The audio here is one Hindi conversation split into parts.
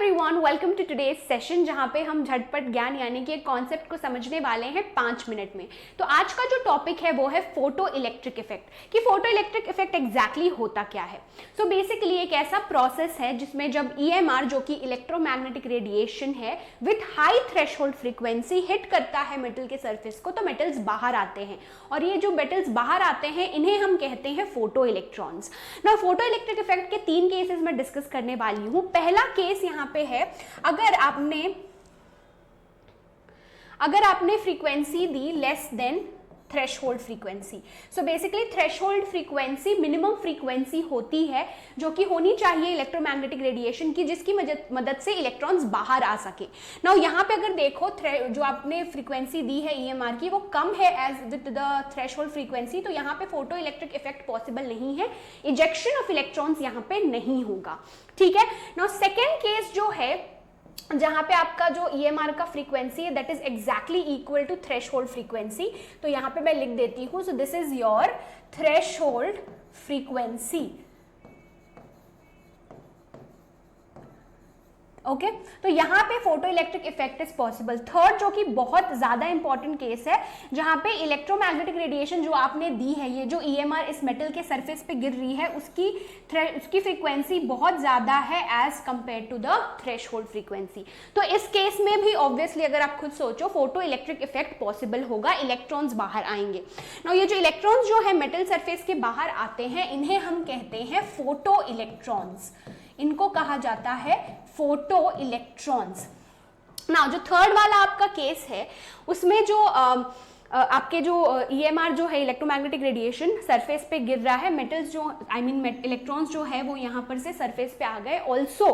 Everyone, welcome to today's session जहां पे हम झटपट ज्ञान यानी कि एक कॉन्सेप्ट को समझने वाले हैं 5 मिनट में। तो आज का जो टॉपिक है वो है फोटो इलेक्ट्रिक इफेक्ट कि फोटो इलेक्ट्रिक इफेक्ट एग्जैक्टली होता क्या है। सो बेसिकली एक ऐसा प्रोसेस है जिसमें जब EMR जो कि इलेक्ट्रोमैग्नेटिक रेडिएशन है with high threshold frequency hit करता है मेटल के सरफेस को, तो मेटल्स बाहर आते हैं और ये जो मेटल्स बाहर आते हैं इन्हें हम कहते हैं फोटो इलेक्ट्रॉन्स। ना फोटो इलेक्ट्रिक इफेक्ट के 3 केसेस में डिस्कस करने वाली हूं। पहला केस यहाँ पे है, अगर आपने फ्रीक्वेंसी दी less than threshold frequency. So basically threshold frequency minimum frequency होती है जो कि होनी चाहिए इलेक्ट्रोमैग्नेटिक रेडिएशन की, जिसकी मदद से इलेक्ट्रॉन्स बाहर आ सके। नाउ यहाँ पे अगर देखो जो आपने फ्रीक्वेंसी दी है EMR की वो कम है as with the threshold frequency, तो यहाँ पे फोटो इलेक्ट्रिक इफेक्ट पॉसिबल नहीं है, इजेक्शन ऑफ इलेक्ट्रॉन्स यहाँ पे नहीं होगा। ठीक है। नाउ सेकेंड केस जो है जहां पे आपका जो EMR का फ्रीक्वेंसी है that is exactly equal to threshold frequency, तो यहां पे मैं लिख देती हूं, so this is your threshold frequency. Okay तो यहाँ पे photoelectric effect is possible. Third जो कि बहुत ज्यादा इंपॉर्टेंट केस है जहां पे इलेक्ट्रोमैग्नेटिक रेडिएशन जो आपने दी है, ये जो EMR इस मेटल के सरफेस पे गिर रही है उसकी फ्रीक्वेंसी बहुत ज्यादा है as compare to the threshold frequency. तो इस केस में भी ऑब्वियसली अगर आप खुद सोचो फोटो इलेक्ट्रिक इफेक्ट पॉसिबल होगा, इलेक्ट्रॉन्स बाहर आएंगे। नाउ ये जो इलेक्ट्रॉन्स जो है मेटल सरफेस के बाहर आते हैं इन्हें हम कहते हैं फोटो इलेक्ट्रॉन्स, इनको कहा जाता है फोटो इलेक्ट्रॉन्स। नाउ जो थर्ड वाला आपका केस है उसमें जो आपके जो EMR जो है इलेक्ट्रोमैग्नेटिक रेडिएशन सरफेस पे गिर रहा है, मेटल्स जो इलेक्ट्रॉन्स जो है वो यहाँ पर से सरफेस पे आ गए। ऑल्सो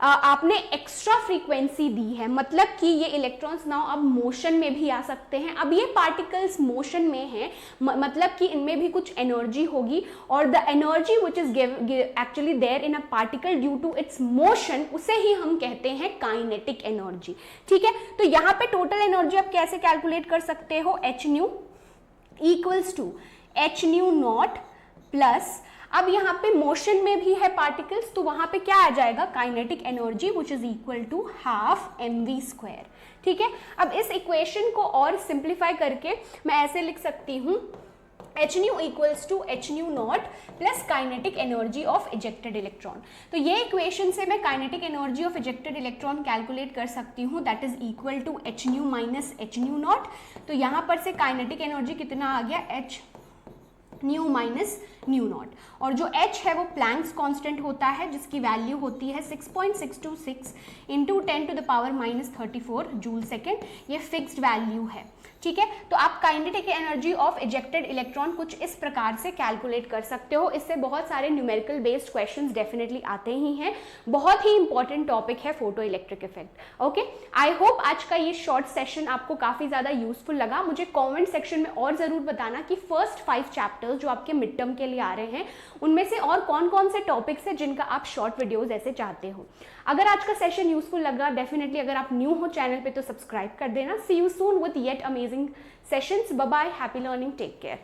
आपने एक्स्ट्रा फ्रीक्वेंसी दी है, मतलब कि ये इलेक्ट्रॉन्स नाउ अब मोशन में भी आ सकते हैं। अब ये पार्टिकल्स मोशन में हैं, मतलब कि इनमें भी कुछ एनर्जी होगी और the energy which is actually there in a particle due to its motion, उसे ही हम कहते हैं काइनेटिक एनर्जी। ठीक है। तो यहाँ पे टोटल एनर्जी आप कैसे कैलकुलेट कर सकते हो, hν equals to hν nought plus, अब यहाँ पे मोशन में भी है पार्टिकल्स तो वहां पे क्या आ जाएगा, kinetic energy which is equal to half mv²। ठीक है। अब इस इक्वेशन को और सिंप्लीफाई करके मैं ऐसे लिख सकती हूँ hν equals to hν nought plus kinetic energy of ejected electron. तो ये इक्वेशन से मैं kinetic energy of ejected electron calculate कर सकती हूँ, that is equal to hν minus hν nought. तो यहाँ पर से काइनेटिक एनर्जी कितना आ गया, hν माइनस न्यू नॉट, और जो H है वो प्लैंक्स कांस्टेंट होता है जिसकी वैल्यू होती है 6.626 into 10 to the power minus 34 joule second, ये फिक्स्ड वैल्यू है। ठीक है। तो आप kinetic energy of ejected electron कुछ इस प्रकार से कैलकुलेट कर सकते हो। इससे बहुत सारे न्यूमेरिकल बेस्ड क्वेश्चंस डेफिनेटली आते ही हैं। बहुत ही इंपॉर्टेंट टॉपिक है photo electric effect. Okay, I hope आज का ये शॉर्ट सेशन आपको काफी ज्यादा यूजफुल लगा। मुझे कॉमेंट सेक्शन में और जरूर बताना कि फर्स्ट 5 चैप्टर्स जो आपके मिड टर्म के लिए आ रहे हैं उनमें से और कौन कौन से टॉपिक्स हैं जिनका आप शॉर्ट वीडियोस ऐसे चाहते हो। अगर आज का सेशन यूजफुल लगा, डेफिनेटली अगर आप न्यू हो चैनल पे तो सब्सक्राइब कर देना। See you soon with yet amazing sessions. Bye bye, happy learning, take care.